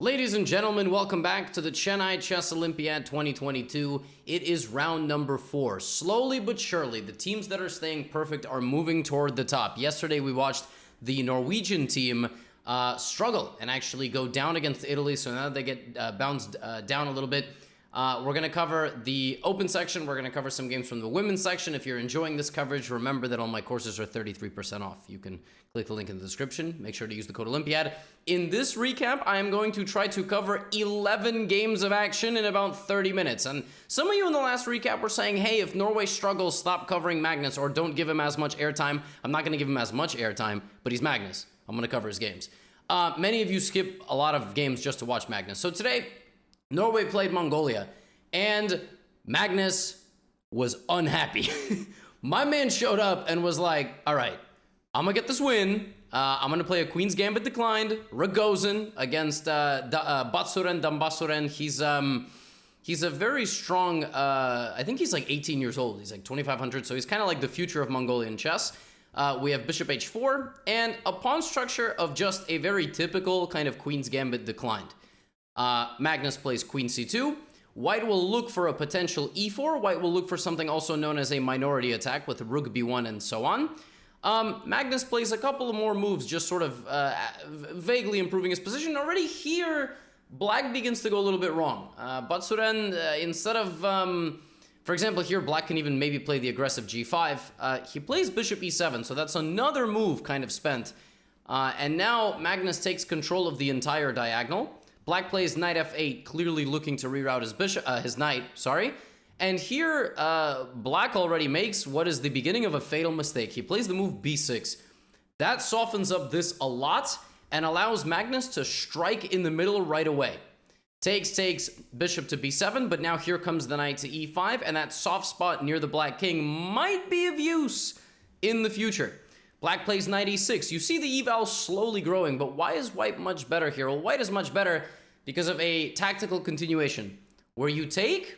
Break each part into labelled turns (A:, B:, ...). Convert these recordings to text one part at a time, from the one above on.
A: Ladies and gentlemen, welcome back to the Chennai Chess Olympiad 2022. It is round number 4. Slowly but surely, the teams that are staying perfect are moving toward the top. Yesterday, we watched the Norwegian team struggle and actually go down against Italy, so now they get bounced down a little bit. We're going to cover the open section. We're going to cover some games from the women's section. If you're enjoying this coverage, remember that all my courses are 33% off. You can click the link in the description. Make sure to use the code Olympiad. In this recap, I am going to try to cover 11 games of action in about 30 minutes. And some of you in the last recap were saying, hey, if Norway struggles, stop covering Magnus or don't give him as much airtime. I'm not going to give him as much airtime, but he's Magnus. I'm going to cover his games. Many of you skip a lot of games just to watch Magnus. So today, Norway played Mongolia, and Magnus was unhappy. My man showed up and was like, all right, I'm going to get this win. I'm going to play a Queen's Gambit declined, Ragozin against Batsuren Dambasuren. He's a very strong, I think he's like 18 years old. He's like 2,500, so he's kind of like the future of Mongolian chess. We have Bishop H4, and a pawn structure of just a very typical kind of Queen's Gambit declined. Magnus plays Queen C2. White will look for a potential E4. White will look for something also known as a minority attack with Rook B1 and so on. Magnus plays a couple of more moves, just sort of vaguely improving his position. Already here, Black begins to go a little bit wrong. Batsuren, instead of, for example, here, Black can even maybe play the aggressive G5. He plays Bishop E7, so that's another move kind of spent. And now Magnus takes control of the entire diagonal. Black plays Knight F8, clearly looking to reroute his knight, And here, Black already makes what is the beginning of a fatal mistake. He plays the move B6. That softens up this a lot and allows Magnus to strike in the middle right away. Takes Bishop to B7, but now here comes the Knight to E5, and that soft spot near the Black King might be of use in the future. Black plays Knight E6. You see the eval slowly growing, but why is White much better here? Well, White is much better because of a tactical continuation, where you take,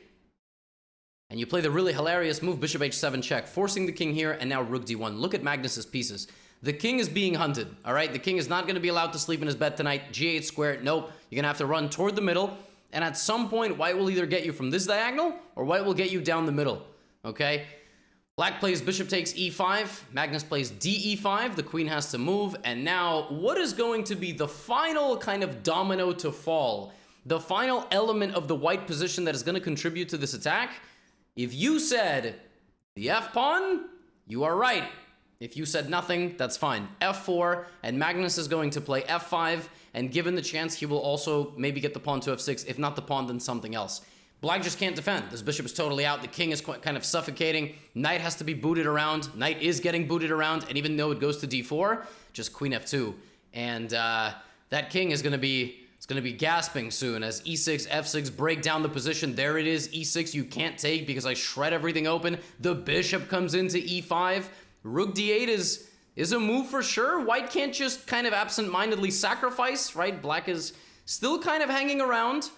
A: and you play the really hilarious move, Bishop H7 check, forcing the king here, and now Rook D1. Look at Magnus's pieces. The king is being hunted, all right? The king is not going to be allowed to sleep in his bed tonight. G8 square, nope. You're going to have to run toward the middle, and at some point, White will either get you from this diagonal, or White will get you down the middle, okay? Black plays Bishop takes E5, Magnus plays DE5, the queen has to move, and now what is going to be the final kind of domino to fall? The final element of the White position that is going to contribute to this attack? If you said the F-pawn, you are right. If you said nothing, that's fine. F4, and Magnus is going to play F5, and given the chance, he will also maybe get the pawn to F6, if not the pawn, then something else. Black just can't defend. This bishop is totally out. The king is kind of suffocating. Knight has to be booted around. Knight is getting booted around, and even though it goes to D4, just Queen F2. And that king is going to be gasping soon as E6, F6 break down the position. There it is, E6 you can't take because I shred everything open. The bishop comes into E5. Rook D8 is a move for sure. White can't just kind of absent-mindedly sacrifice, right? Black is still kind of hanging around.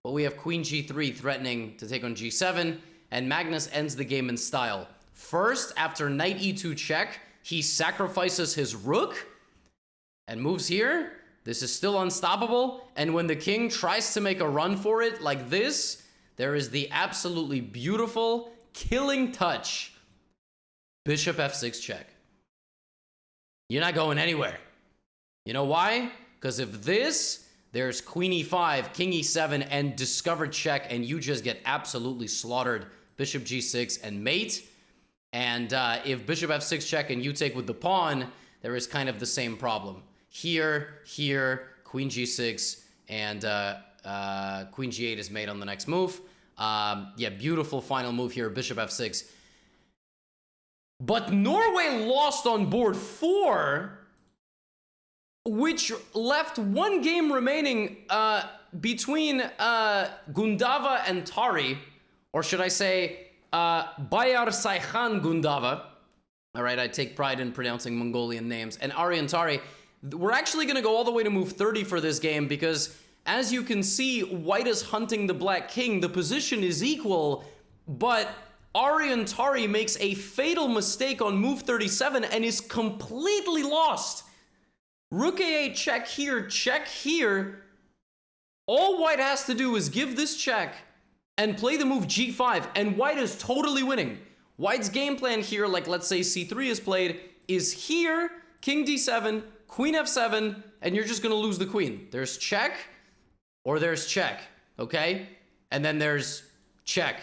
A: But we have Queen G3 threatening to take on G7, and Magnus ends the game in style. First, after Knight E2 check, he sacrifices his rook and moves here. This is still unstoppable, and when the king tries to make a run for it like this, there is the absolutely beautiful, killing touch. Bishop F6 check. You're not going anywhere. You know why? Because if this... There's Queen E5, King E7, and discovered check, and you just get absolutely slaughtered. Bishop G6 and mate. And if Bishop F6 check and you take with the pawn, there is kind of the same problem. Here, Queen G6, and Queen G8 is made on the next move. Yeah, beautiful final move here, Bishop F6. But Norway lost on board 4... which left one game remaining between Gundava and Tari, or should I say, Bayar Saikhan Gundava. All right, I take pride in pronouncing Mongolian names. And Ari and Tari, we're actually going to go all the way to move 30 for this game because, as you can see, White is hunting the Black King. The position is equal, but Ari and Tari makes a fatal mistake on move 37 and is completely lost. Rook A8 check here, All white has to do is give this check and play the move g5, and white is totally winning. White's game plan here, like let's say c3 is played, is here, king d7, queen f7, and you're just gonna lose the queen. There's check, or there's check, okay? And then there's check.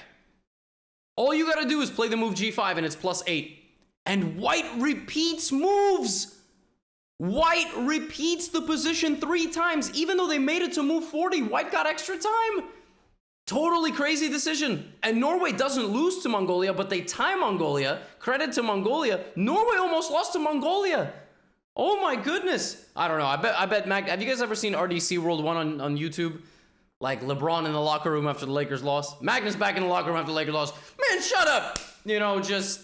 A: All you gotta do is play the move g5, and it's +8. And white repeats moves! White repeats the position 3 times, even though they made it to move 40. White got extra time. Totally crazy decision. And Norway doesn't lose to Mongolia, but they tie Mongolia. Credit to Mongolia. Norway almost lost to Mongolia. Oh my goodness. I don't know. I bet Mag, have you guys ever seen RDC World 1 on YouTube? Like LeBron in the locker room after the Lakers lost. Magnus back in the locker room after the Lakers lost. Man, shut up. You know, just,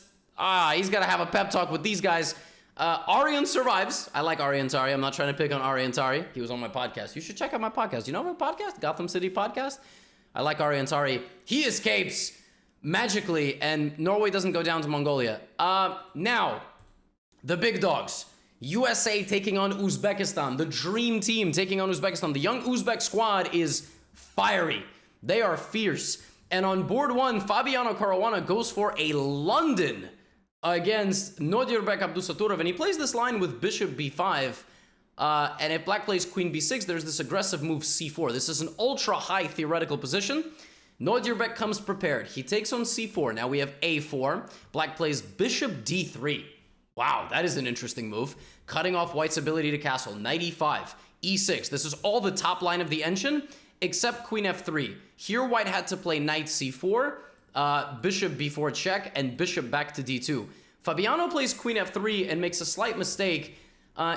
A: he's got to have a pep talk with these guys. Arian survives. I like Arian Tari. I'm not trying to pick on Arian Tari. He was on my podcast. You should check out my podcast. You know my podcast? Gotham City Podcast? I like Arian Tari. He escapes magically, and Norway doesn't go down to Mongolia. Now, the big dogs. USA taking on Uzbekistan. The dream team taking on Uzbekistan. The young Uzbek squad is fiery. They are fierce. And on board 1, Fabiano Caruana goes for a London against Nodirbek Abdusaturov, and he plays this line with bishop b5, and if black plays queen b6, there's this aggressive move c4. This is an ultra-high theoretical position. Nodirbek comes prepared. He takes on c4. Now we have a4. Black plays bishop d3. Wow, that is an interesting move. Cutting off white's ability to castle. Knight e5, e6. This is all the top line of the engine, except queen f3. Here white had to play knight c4, bishop b4 check, and bishop back to d2. Fabiano plays queen f3 and makes a slight mistake.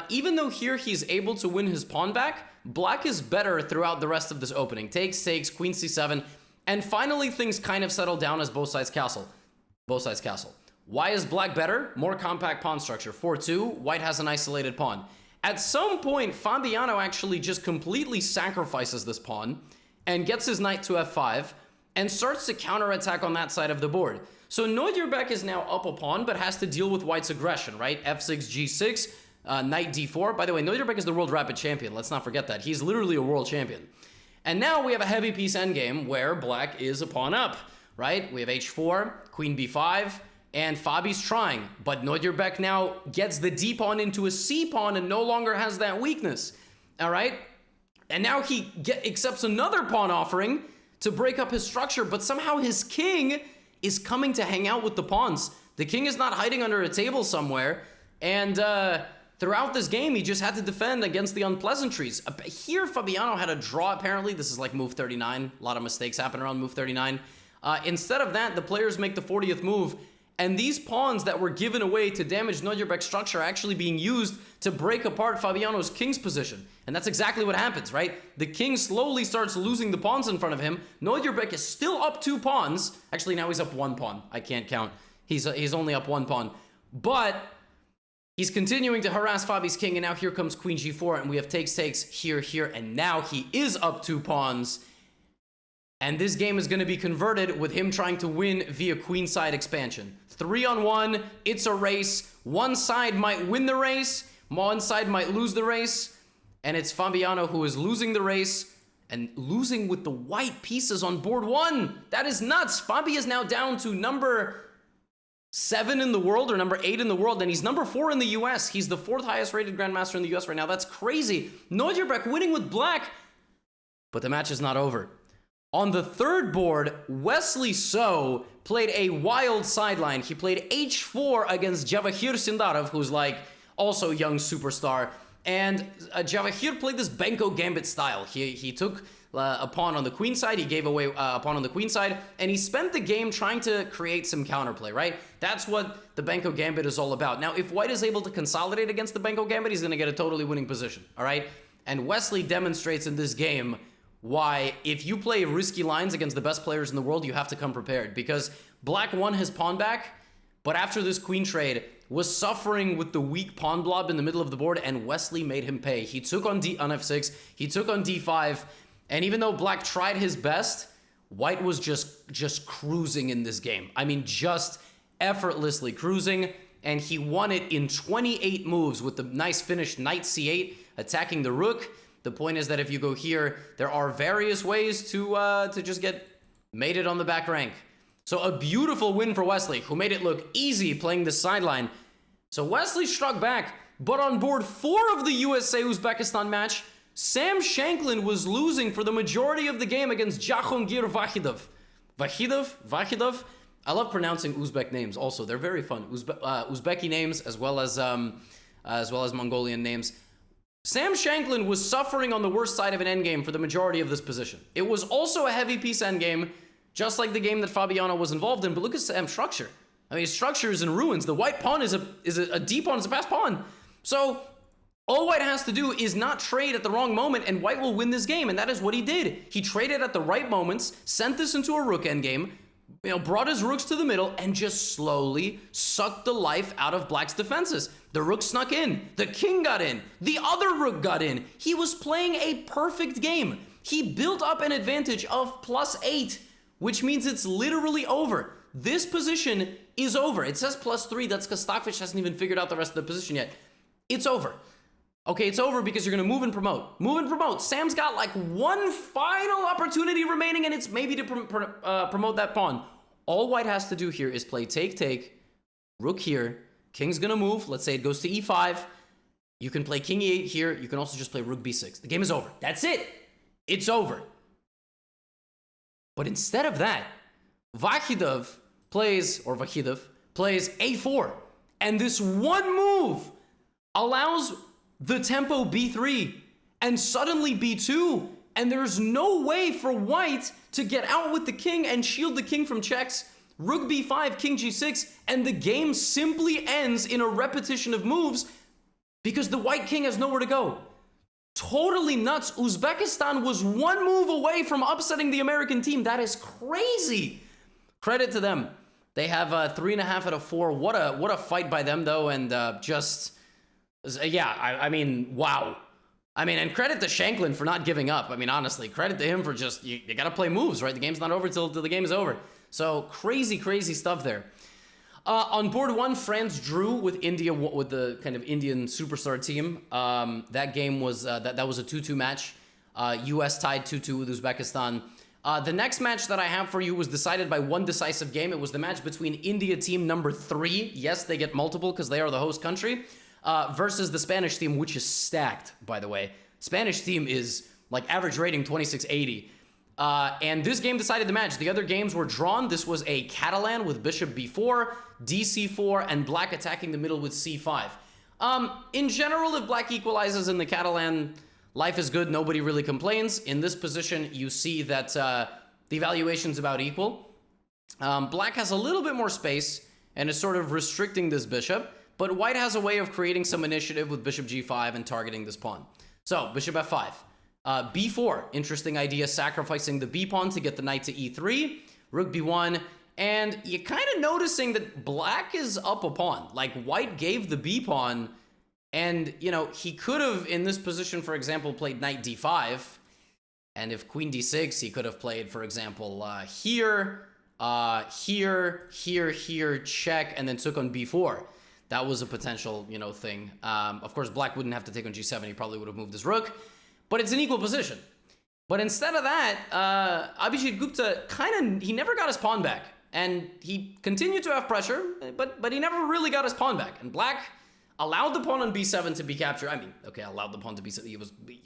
A: Even though here he's able to win his pawn back, black is better throughout the rest of this opening. Takes, queen c7, and finally things kind of settle down as both sides castle. Why is black better? More compact pawn structure. 4-2, white has an isolated pawn. At some point, Fabiano actually just completely sacrifices this pawn and gets his knight to f5, and starts to counterattack on that side of the board. So Nodirbek is now up a pawn, but has to deal with white's aggression, right? f6, g6, knight d4. By the way, Nodirbek is the world rapid champion. Let's not forget that. He's literally a world champion. And now we have a heavy piece endgame where black is a pawn up, right? We have h4, queen b5, and Fabi's trying. But Nodirbek now gets the d pawn into a c pawn and no longer has that weakness, all right? And now he accepts another pawn offering to break up his structure, but somehow his king is coming to hang out with the pawns. The king is not hiding under a table somewhere, and throughout this game, he just had to defend against the unpleasantries. Here, Fabiano had a draw, apparently. This is like move 39. A lot of mistakes happen around move 39. Instead of that, the players make the 40th move, and these pawns that were given away to damage Nodirbek's structure are actually being used to break apart Fabiano's king's position. And that's exactly what happens, right? The king slowly starts losing the pawns in front of him. Nodirbek is still up 2 pawns. Actually, now he's up 1 pawn. I can't count. He's only up 1 pawn. But he's continuing to harass Fabi's king, and now here comes queen g4, and we have takes, here, and now he is up 2 pawns. And this game is going to be converted with him trying to win via queenside expansion. 3-on-1, it's a race. One side might win the race, one side might lose the race, and it's Fabiano who is losing the race and losing with the white pieces on board 1. That is nuts. Fabi is now down to number 7 in the world, or number 8 in the world, and he's number 4 in the US. He's the 4th highest rated grandmaster in the US right now. That's crazy. Nodirbek winning with black, but the match is not over. On the 3rd board, Wesley So played a wild sideline. He played h4 against Javahir Sindarov, who's like also young superstar. And Javahir played this Benko Gambit style. He took a pawn on the queen side, he gave away a pawn on the queen side, and he spent the game trying to create some counterplay, right? That's what the Benko Gambit is all about. Now, if white is able to consolidate against the Benko Gambit, he's going to get a totally winning position, all right? And Wesley demonstrates in this game why, if you play risky lines against the best players in the world, you have to come prepared, because black won his pawn back, but after this queen trade, was suffering with the weak pawn blob in the middle of the board, and Wesley made him pay. He took on f6, he took on d5, and even though black tried his best, white was just cruising in this game. I mean, just effortlessly cruising, and he won it in 28 moves with the nice finish, knight c8, attacking the rook. The point is that if you go here, there are various ways to just get mated on the back rank. So a beautiful win for Wesley, who made it look easy playing the sideline. So Wesley struck back, but on board 4 of the USA-Uzbekistan match, Sam Shanklin was losing for the majority of the game against Jahongir Vahidov. Vahidov? I love pronouncing Uzbek names also. They're very fun. Uzbeki names as well as Mongolian names. Sam Shanklin was suffering on the worst side of an endgame for the majority of this position. It was also a heavy piece endgame, just like the game that Fabiano was involved in, but look at Sam's structure. I mean, his structure is in ruins. The white pawn is a D pawn, it's a passed pawn. So all white has to do is not trade at the wrong moment, and white will win this game, and that is what he did. He traded at the right moments, sent this into a rook endgame, brought his rooks to the middle, and just slowly sucked the life out of black's defenses. The rook snuck in, the king got in, the other rook got in. He was playing a perfect game. He built up an advantage of +8, which means it's literally over. This position is over. It says +3, that's because Stockfish hasn't even figured out the rest of the position yet. It's over. Okay, it's over because you're gonna move and promote. Move and promote. Sam's got like one final opportunity remaining, and it's maybe to promote that pawn. All white has to do here is play take, rook here, king's gonna move. Let's say it goes to e5. You can play king e8 here. You can also just play rook b6. The game is over. That's it. It's over. But instead of that, Vahidov plays a4. And this one move allows the tempo b3 and suddenly b2. And there's no way for white to get out with the king and shield the king from checks. Rook b5, king g6, and the game simply ends in a repetition of moves because the white king has nowhere to go. Totally nuts. Uzbekistan was one move away from upsetting the American team. That is crazy. Credit to them. They have 3.5 out of 4. What a fight by them, though, and I mean, wow. I mean, and credit to Shanklin for not giving up. I mean, honestly, credit to him for just, you got to play moves, right? The game's not over till the game is over. So crazy stuff there. On board 1, France drew with India, with the kind of Indian superstar team. That game was, that was a 2-2 match. US tied 2-2 with Uzbekistan. The next match that I have for you was decided by one decisive game. It was the match between India team number 3. Yes, they get multiple because they are the host country. Versus the Spanish team, which is stacked, by the way. Spanish team is like average rating 2680. And this game decided the match. The other games were drawn. This was a Catalan with bishop b4, dc4, and black attacking the middle with c5. In general, if black equalizes in the Catalan, life is good. Nobody really complains. In this position, you see that the evaluation's about equal. Black has a little bit more space and is sort of restricting this bishop. But white has a way of creating some initiative with bishop g5 and targeting this pawn. So, bishop f5. b4, interesting idea, sacrificing the b pawn to get the knight to e3. Rook b1, and you're kind of noticing that black is up a pawn. Like, white gave the b pawn, and, you know, he could have, in this position, for example, played knight d5. And if queen d6, he could have played, for example, here, check, and then took on b4. That was a potential, you know, thing. Of course, black wouldn't have to take on g7. He probably would have moved his rook. But it's an equal position. But instead of that, Abhijit Gupta he never got his pawn back. And he continued to have pressure, but he never really got his pawn back. And black allowed the pawn on b7 to be captured. I mean, okay, allowed the pawn to be, you're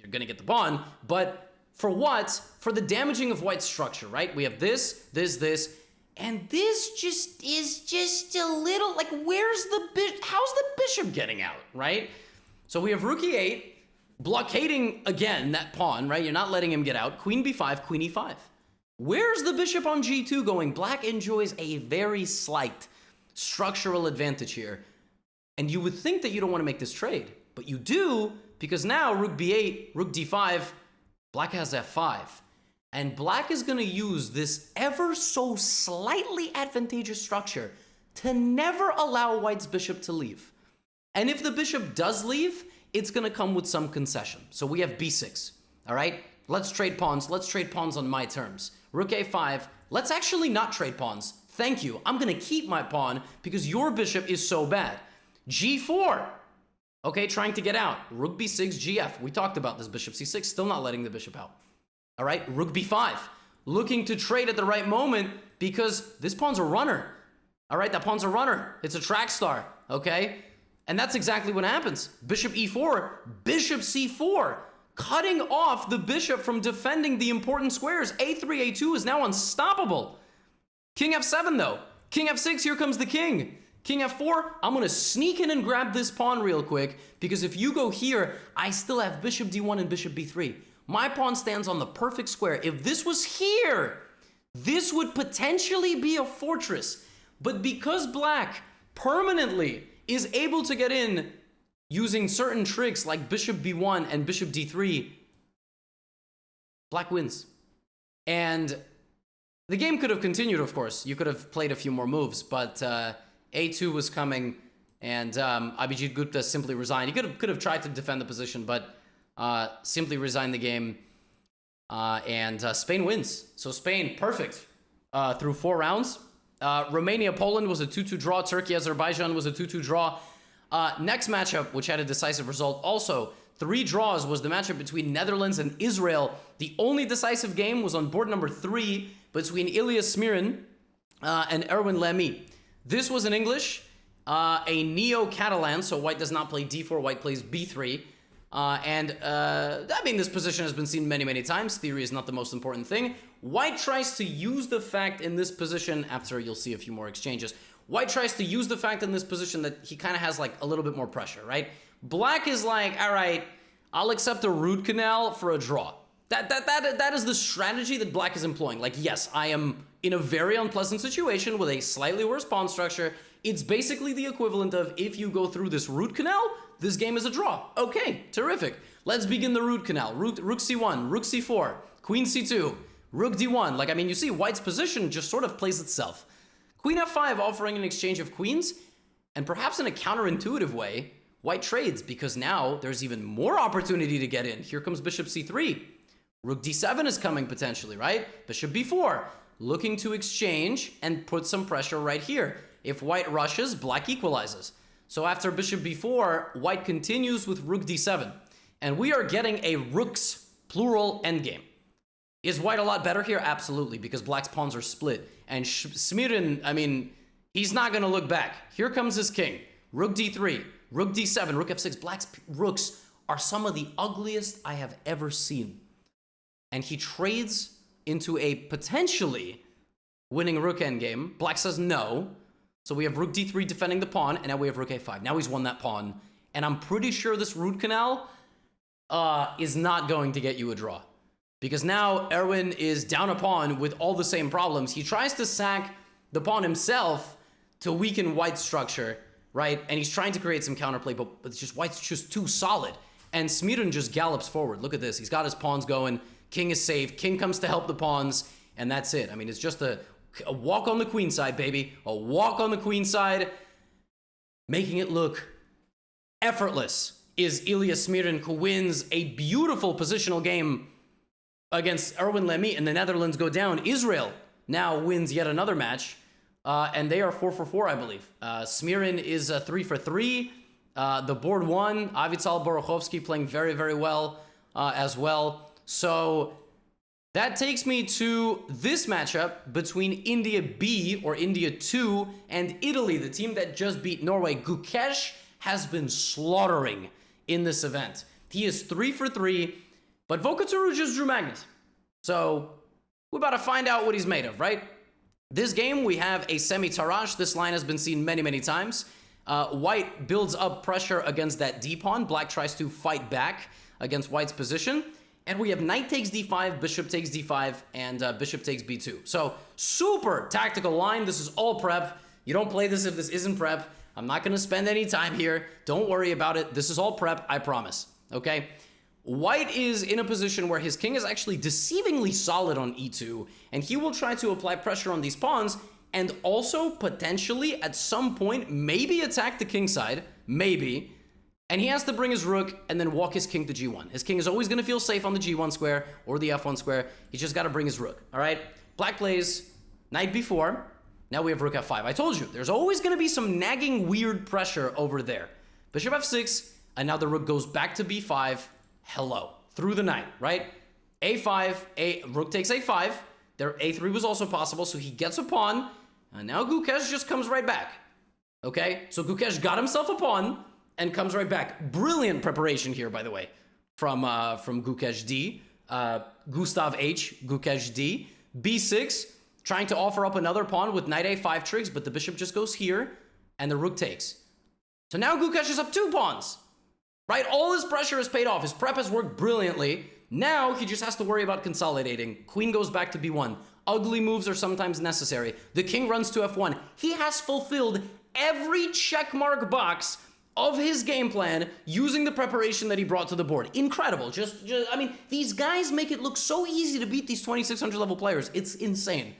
A: going to get the pawn. But for what? For the damaging of white's structure, right? We have this. And this just is just a little, like, how's the bishop getting out, right? So we have rook e8, blockading, again, that pawn, right? You're not letting him get out. Queen b5, queen e5. Where's the bishop on g2 going? Black enjoys a very slight structural advantage here. And you would think that you don't want to make this trade, but you do, because now rook b8, rook d5, black has f5. And black is going to use this ever so slightly advantageous structure to never allow white's bishop to leave. And if the bishop does leave, it's going to come with some concession. So we have b6, all right? Let's trade pawns. Let's trade pawns on my terms. Rook a5. Let's actually not trade pawns. Thank you. I'm going to keep my pawn because your bishop is so bad. g4. Okay, trying to get out. Rook b6, gf. We talked about this. Bishop c6, still not letting the bishop out. All right, rook b5. Looking to trade at the right moment because this pawn's a runner. All right, that pawn's a runner. It's a track star, okay? And that's exactly what happens. Bishop e4, bishop c4, cutting off the bishop from defending the important squares. a3, a2 is now unstoppable. King f7 though. King f6, here comes the king. King f4, I'm gonna sneak in and grab this pawn real quick because if you go here, I still have bishop d1 and bishop b3. My pawn stands on the perfect square. If this was here, this would potentially be a fortress. But because black permanently is able to get in using certain tricks like bishop b1 and bishop d3, black wins. And the game could have continued, of course. You could have played a few more moves, but a2 was coming, and Abhijit Gupta simply resigned. He could have tried to defend the position, but simply resigned the game, and Spain wins. So Spain, perfect through 4 rounds. Romania-Poland was a 2-2 draw. Turkey-Azerbaijan was a 2-2 draw. Next matchup, which had a decisive result, also 3 draws, was the matchup between Netherlands and Israel. The only decisive game was on board number 3 between Ilias Smirin and Erwin Lemy. This was in English, a Neo-Catalan, so white does not play d4, white plays b3. I mean, this position has been seen many, many times. Theory is not the most important thing. White tries to use the fact in this position, after you'll see a few more exchanges, white tries to use the fact in this position that he kind of has like a little bit more pressure, right? Black is like, all right, I'll accept a root canal for a draw. That is the strategy that black is employing. Like, yes, I am in a very unpleasant situation with a slightly worse pawn structure. It's basically the equivalent of if you go through this root canal, this game is a draw. Okay, terrific. Let's begin the root canal. Rook c1, rook c4, queen c2, rook d1. Like, I mean, you see white's position just sort of plays itself. Queen f5 offering an exchange of queens, and perhaps in a counterintuitive way, white trades because now there's even more opportunity to get in. Here comes bishop c3. Rook d7 is coming potentially, right? Bishop b4, looking to exchange and put some pressure right here. If white rushes, black equalizes. So after bishop b4, white continues with rook d7. And we are getting a rooks, plural, endgame. Is white a lot better here? Absolutely, because black's pawns are split. And Smirin, I mean, he's not going to look back. Here comes his king. Rook d3, rook d7, rook f6. Black's rooks are some of the ugliest I have ever seen. And he trades into a potentially winning rook endgame. Black says no. So we have rook d3 defending the pawn, and now we have rook a5. Now he's won that pawn. And I'm pretty sure this root canal is not going to get you a draw. Because now Erwin is down a pawn with all the same problems. He tries to sack the pawn himself to weaken white's structure, right? And he's trying to create some counterplay, but it's just white's just too solid. And Smirin just gallops forward. Look at this. He's got his pawns going. King is safe. King comes to help the pawns. And that's it. I mean, it's just a walk on the queen side, baby. A walk on the queen side. Making it look effortless is Ilias Smirin, who wins a beautiful positional game against Erwin Lemy, and the Netherlands go down. Israel now wins yet another match, and they are 4-4, I believe. Smirin is 3-3. The board won. Avital Borochovsky playing very, very well as well. So that takes me to this matchup between India B, or India 2, and Italy, the team that just beat Norway. Gukesh has been slaughtering in this event. He is 3-3, but Vokaturu just drew Magnus. So we're about to find out what he's made of, right? This game, we have a semi-Tarrasch. This line has been seen many, many times. White builds up pressure against that d-pawn. Black tries to fight back against white's position. And we have knight takes d5, bishop takes d5, and bishop takes b2. So super tactical line. This is all prep. You don't play this if this isn't prep. I'm not going to spend any time here. Don't worry about it. This is all prep, I promise. Okay? White is in a position where his king is actually deceivingly solid on e2, and he will try to apply pressure on these pawns, and also potentially at some point maybe attack the king side, maybe, and he has to bring his rook and then walk his king to g1. His king is always going to feel safe on the g1 square or the f1 square. He's just got to bring his rook, all right? Black plays knight b4. Now we have rook f5. I told you, there's always going to be some nagging weird pressure over there. Bishop f6, And now the rook goes back to b5. Hello. Through the knight, right? a5, rook takes a5. There, a3 was also possible, so he gets a pawn. And now Gukesh just comes right back. Okay? So Gukesh got himself a pawn and comes right back. Brilliant preparation here, by the way, from Gukesh D. Gustav H, Gukesh D. b6, trying to offer up another pawn with knight a5 tricks, but the bishop just goes here, and the rook takes. So now Gukesh is up 2 pawns, right? All his pressure has paid off. His prep has worked brilliantly. Now he just has to worry about consolidating. Queen goes back to b1. Ugly moves are sometimes necessary. The king runs to f1. He has fulfilled every checkmark box of his game plan using the preparation that he brought to the board. Incredible. Just I mean, these guys make it look so easy to beat these 2600 level players. It's insane.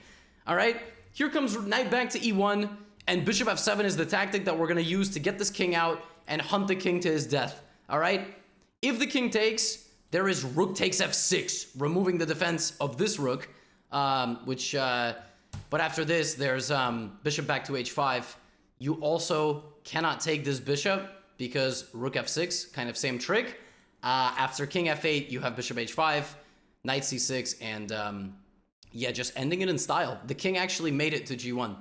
A: All right, here comes knight back to e1, and bishop f7 is the tactic that we're going to use to get this king out and hunt the king to his death. All right, if the king takes, there is rook takes f6, removing the defense of this rook, but after this, there's bishop back to h5. You also cannot take this bishop because rook f6, kind of same trick. After king f8, you have bishop h5, knight c6, and yeah, just ending it in style. The king actually made it to g1.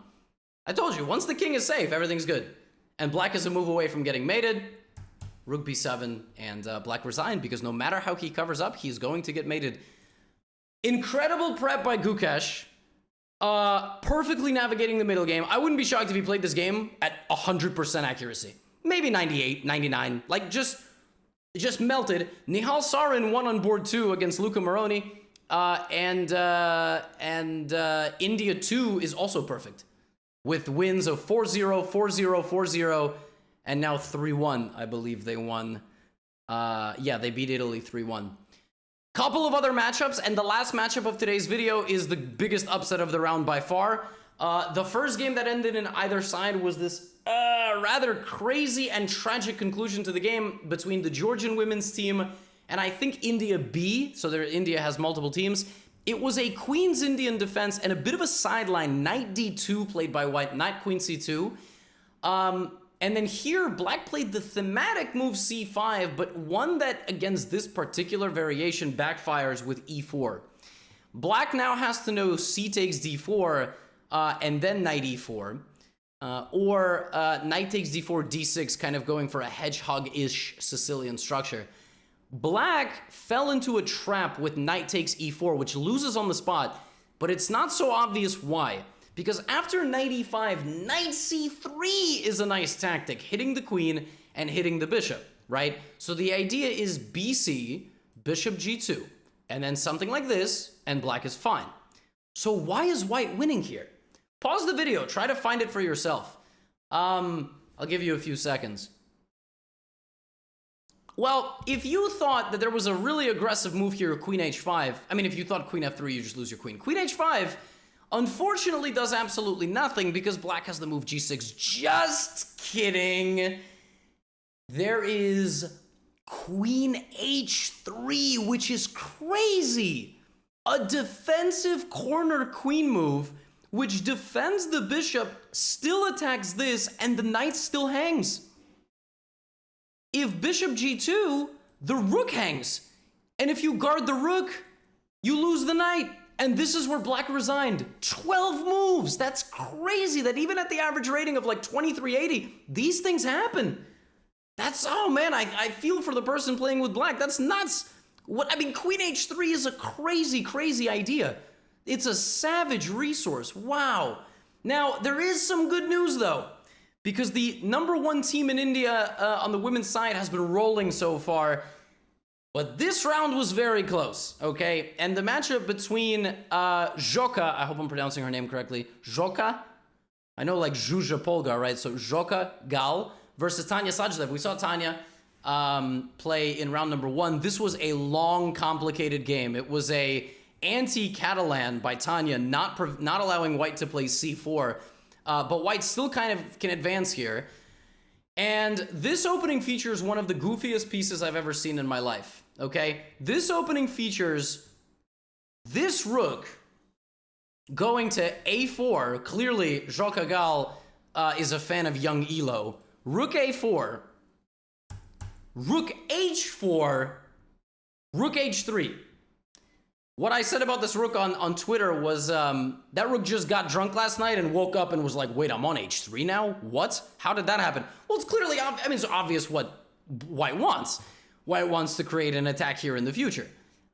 A: I told you, once the king is safe, everything's good. And black is a move away from getting mated. Rook b7, and black resigned because no matter how he covers up, he's going to get mated. Incredible prep by Gukesh. Perfectly navigating the middle game. I wouldn't be shocked if he played this game at 100% accuracy. Maybe 98, 99. Like, just melted. Nihal Sarin won on board 2 against Luca Moroni. And India 2 is also perfect. With wins of 4-0, 4-0, 4-0, and now 3-1, I believe they won. Yeah, they beat Italy 3-1. Couple of other matchups, and the last matchup of today's video is the biggest upset of the round by far. The first game that ended in either side was this rather crazy and tragic conclusion to the game between the Georgian women's team and I think India B, so India has multiple teams. It was a Queen's Indian defense and a bit of a sideline, knight d2 played by white, knight queen c2. And then here, black played the thematic move c5, but one that, against this particular variation, backfires with e4. Black now has to know c takes d4, and then knight e4. Or knight takes d4, d6, kind of going for a hedgehog-ish Sicilian structure. Black fell into a trap with knight takes e4, which loses on the spot, but it's not so obvious why. Because after knight e5, knight c3 is a nice tactic, hitting the queen and hitting the bishop, right? So the idea is bc, bishop g2, and then something like this, and black is fine. So why is white winning here? Pause the video, try to find it for yourself. I'll give you a few seconds. Well, if you thought that there was a really aggressive move here, queen h5, I mean, if you thought queen f3, you just lose your queen. Queen h5, unfortunately, does absolutely nothing because black has the move g6. Just kidding. There is queen h3, which is crazy. A defensive corner queen move, which defends the bishop, still attacks this, and the knight still hangs. If bishop g2, the rook hangs. And if you guard the rook, you lose the knight. And this is where black resigned. 12 moves. That's crazy that even at the average rating of like 2380, these things happen. That's, oh man, I feel for the person playing with black. That's nuts. I mean, queen h3 is a crazy, crazy idea. It's a savage resource. Wow. Now, there is some good news though, because the #1 team in India on the women's side has been rolling so far. But this round was very close, okay? And the matchup between Joka, I hope I'm pronouncing her name correctly, Joka? I know like Zhuzha Polga, right? So Joka Gal versus Tanya Sajdev. We saw Tanya play in round #1. This was a long, complicated game. It was a anti-Catalan by Tanya, not allowing white to play c4. But white still kind of can advance here. And this opening features one of the goofiest pieces I've ever seen in my life. Okay, this opening features this rook going to a4. Clearly, Joka Gal is a fan of young Elo. Rook a4. Rook h4, rook h3. What I said about this rook on Twitter was that rook just got drunk last night and woke up and was like, wait, I'm on h3 now? What? How did that happen? Well, it's clearly, it's obvious what White wants. White wants to create an attack here in the future.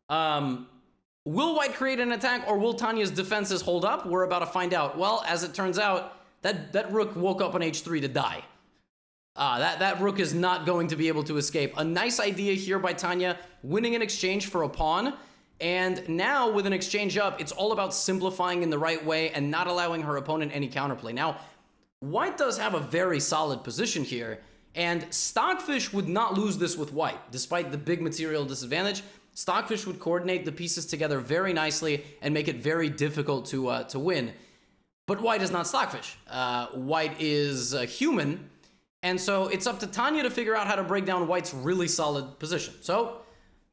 A: Will White create an attack, or will Tanya's defenses hold up? We're about to find out. Well, as it turns out, that rook woke up on h3 to die. That rook is not going to be able to escape. A nice idea here by Tanya, winning an exchange for a pawn. And now, with an exchange up, it's all about simplifying in the right way and not allowing her opponent any counterplay. Now, White does have a very solid position here, and Stockfish would not lose this with White. Despite the big material disadvantage, Stockfish would coordinate the pieces together very nicely and make it very difficult to win. But White is not Stockfish. White is a human, and so it's up to Tanya to figure out how to break down White's really solid position. So,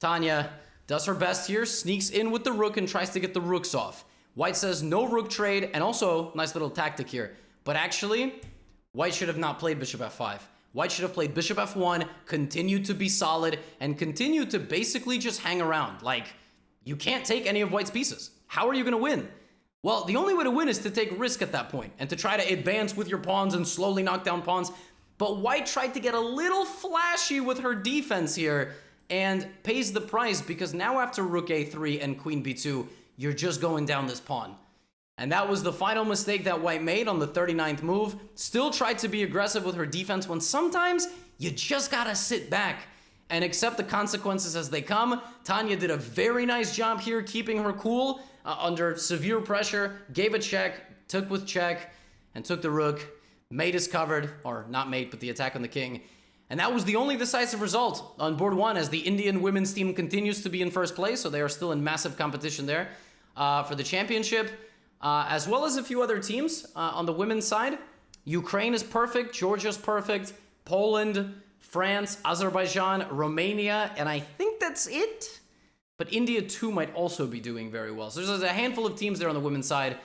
A: Tanya does her best here, sneaks in with the rook and tries to get the rooks off. White says no rook trade, and also, nice little tactic here. But actually, White should have not played bishop f5. White should have played bishop f1, continued to be solid, and continued to basically just hang around. Like, you can't take any of White's pieces. How are you going to win? Well, the only way to win is to take risk at that point, and to try to advance with your pawns and slowly knock down pawns. But White tried to get a little flashy with her defense here, and pays the price, because now after rook a3 and queen b2, you're just going down this pawn. And that was the final mistake that White made on the 39th move. Still tried to be aggressive with her defense when sometimes you just gotta sit back and accept the consequences as they come. Tanya did a very nice job here keeping her cool under severe pressure, gave a check, took with check, and took the rook. Mate is covered, or not mate, but the attack on the king. And that was the only decisive result on board one, as the Indian women's team continues to be in first place, so they are still in massive competition there for the championship. As well as a few other teams on the women's side. Ukraine is perfect, Georgia's perfect, Poland, France, Azerbaijan, Romania, and I think that's it. But India too might also be doing very well. So there's a handful of teams there on the women's side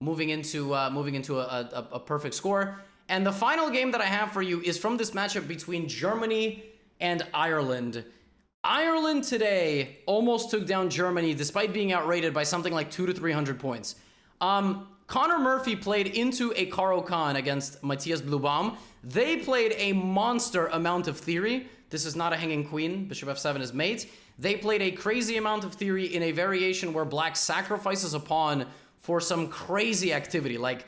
A: moving into a perfect score. And the final game that I have for you is from this matchup between Germany and Ireland. Ireland today almost took down Germany despite being outrated by something like 200 to 300 points. Conor Murphy played into a Caro-Kann against Matthias Blubaum. They played a monster amount of theory. This is not a hanging queen. Bishop f7 is mate. They played a crazy amount of theory in a variation where black sacrifices a pawn for some crazy activity, like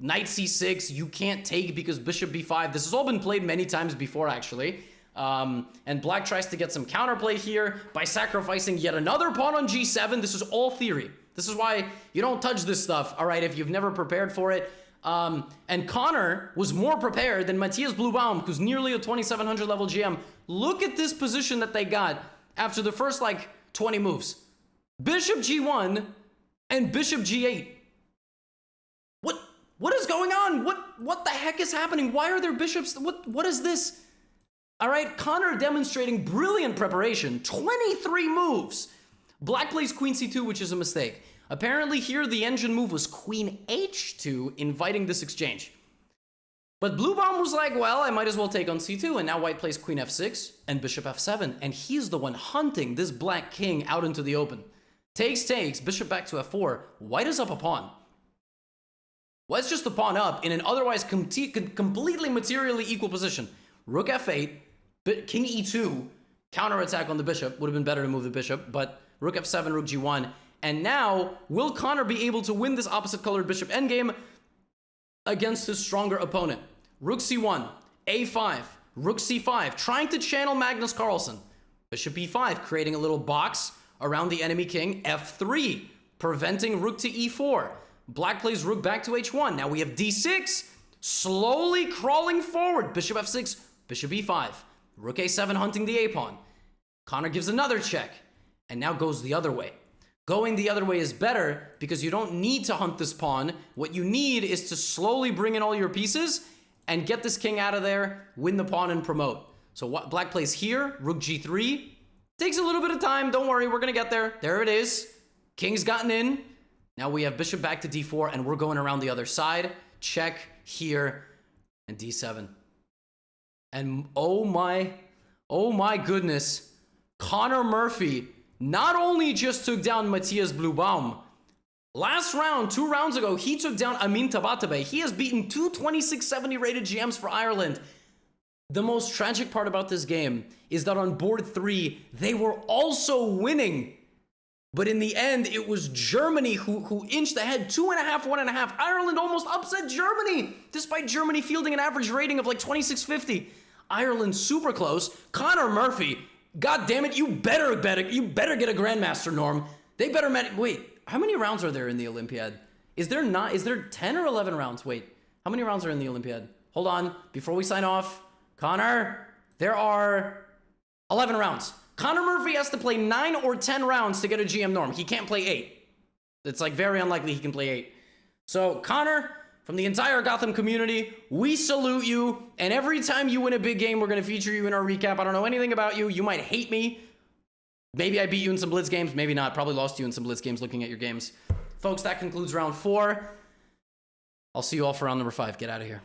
A: knight c6, you can't take because bishop b5. This has all been played many times before, actually. And black tries to get some counterplay here by sacrificing yet another pawn on g7. This is all theory. This is why you don't touch this stuff, all right, if you've never prepared for it. And Conor was more prepared than Matthias Blubaum, who's nearly a 2700 level GM. Look at this position that they got after the first, 20 moves. Bishop g1 and bishop g8. What is going on? What the heck is happening? Why are there bishops? What is this? All right, Conor demonstrating brilliant preparation. 23 moves. Black plays queen c2, which is a mistake. Apparently here the engine move was queen h2, inviting this exchange. But Blubaum was like, well, I might as well take on c2, and now White plays queen f6 and bishop f7, and he's the one hunting this black king out into the open. Takes, bishop back to f4. White is up a pawn. White's just a pawn up in an otherwise completely materially equal position. Rook f8, king e2, counterattack on the bishop. Would have been better to move the bishop, but rook f7, rook g1. And now, will Conor be able to win this opposite colored bishop endgame against his stronger opponent? Rook c1, a5, rook c5, trying to channel Magnus Carlsen. Bishop e5, creating a little box around the enemy king. f3, preventing rook to e4. Black plays rook back to h1. Now we have d6, slowly crawling forward. Bishop f6, bishop e5. Rook a7 hunting the a-pawn. Conor gives another check, and now goes the other way. Going the other way is better because you don't need to hunt this pawn. What you need is to slowly bring in all your pieces and get this king out of there, win the pawn, and promote. So what black plays here, rook g3. Takes a little bit of time, don't worry, we're gonna get there. There it is. King's gotten in. Now we have bishop back to d4, and we're going around the other side. Check here, and d7. And oh my goodness, Connor Murphy not only just took down Matthias Blubaum, last round, 2 rounds ago, he took down Amin Tabatabai. He has beaten 2 2670 rated GMs for Ireland. The most tragic part about this game is that on board 3, they were also winning. But in the end, it was Germany who inched ahead 2.5, 1.5. Ireland almost upset Germany, despite Germany fielding an average rating of like 2650. Ireland super close. Connor Murphy, god damn it, you better get a Grandmaster, Norm. They better wait, how many rounds are there in the Olympiad? Is there 10 or 11 rounds? Wait, how many rounds are in the Olympiad? Hold on, before we sign off, Connor, there are 11 rounds. Connor Murphy has to play 9 or 10 rounds to get a GM Norm. He can't play 8. It's like very unlikely he can play 8. So Connor, from the entire Gotham community, we salute you. And every time you win a big game, we're going to feature you in our recap. I don't know anything about you. You might hate me. Maybe I beat you in some Blitz games. Maybe not. Probably lost you in some Blitz games looking at your games. Folks, that concludes round 4. I'll see you all for round number 5. Get out of here.